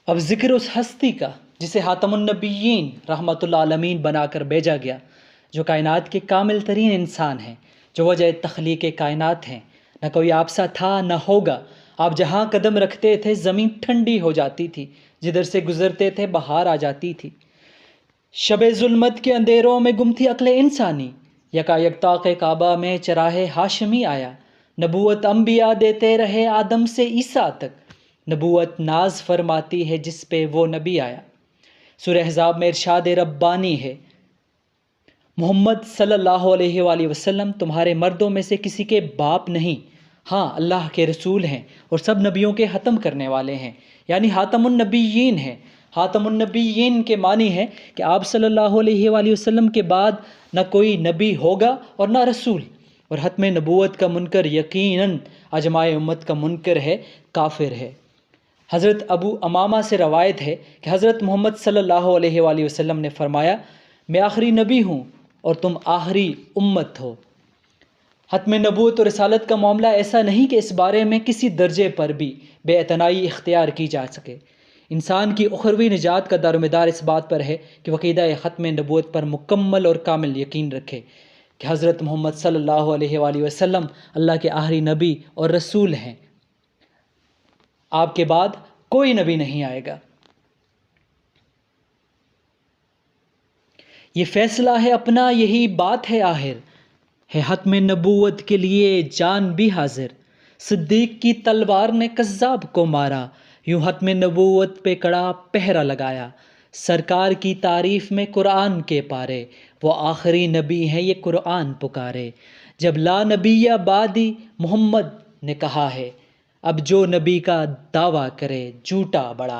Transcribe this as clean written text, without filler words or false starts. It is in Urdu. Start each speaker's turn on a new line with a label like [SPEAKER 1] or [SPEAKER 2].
[SPEAKER 1] اب ذکر اس ہستی کا جسے خاتم النبیین رحمۃ اللہ عالمین بنا کر بھیجا گیا، جو کائنات کے کامل ترین انسان ہیں، جو وجہ تخلیق کائنات ہیں۔ نہ کوئی آپ سا تھا نہ ہوگا۔ آپ جہاں قدم رکھتے تھے زمین ٹھنڈی ہو جاتی تھی، جدھر سے گزرتے تھے بہار آ جاتی تھی۔ شب ظلمت کے اندھیروں میں گم تھی عقل انسانی، یکا یک طاق کعبہ میں چراغ ہاشمی آیا۔ نبوت انبیاء دیتے رہے آدم سے عیسیٰ تک، نبوت ناز فرماتی ہے جس پہ وہ نبی آیا۔ سورہ احزاب میں ارشاد ربانی ہے، محمد صلی اللہ علیہ وآلہ وسلم تمہارے مردوں میں سے کسی کے باپ نہیں، ہاں اللہ کے رسول ہیں اور سب نبیوں کے ختم کرنے والے ہیں، یعنی خاتم النبیین ہیں۔ خاتم النبیین کے معنی ہے کہ آپ صلی اللہ علیہ وآلہ وسلم کے بعد نہ کوئی نبی ہوگا اور نہ رسول، اور ختم نبوت کا منکر یقیناً اجماع امت کا منکر ہے، کافر ہے۔ حضرت ابو امامہ سے روایت ہے کہ حضرت محمد صلی اللہ علیہ وآلہ وسلم نے فرمایا، میں آخری نبی ہوں اور تم آخری امت ہو۔ ختم نبوت اور رسالت کا معاملہ ایسا نہیں کہ اس بارے میں کسی درجے پر بھی بے اعتنائی اختیار کی جا سکے۔ انسان کی اخروی نجات کا دار و مدار اس بات پر ہے کہ وہ عقیدہ ختم نبوت پر مکمل اور کامل یقین رکھے کہ حضرت محمد صلی اللہ علیہ وآلہ وسلم اللہ کے آخری نبی اور رسول ہیں۔ آپ کے بعد کوئی نبی نہیں آئے گا۔ یہ فیصلہ ہے اپنا، یہی بات ہے آخر، ہے ختم نبوت کے لیے جان بھی حاضر۔ صدیق کی تلوار نے کذاب کو مارا، یوں ختم نبوت پہ کڑا پہرا لگایا۔ سرکار کی تعریف میں قرآن کے پارے، وہ آخری نبی ہیں یہ قرآن پکارے۔ جب لا نبی بعدی محمد نے کہا ہے، اب جو نبی کا دعویٰ کرے جھوٹا بڑا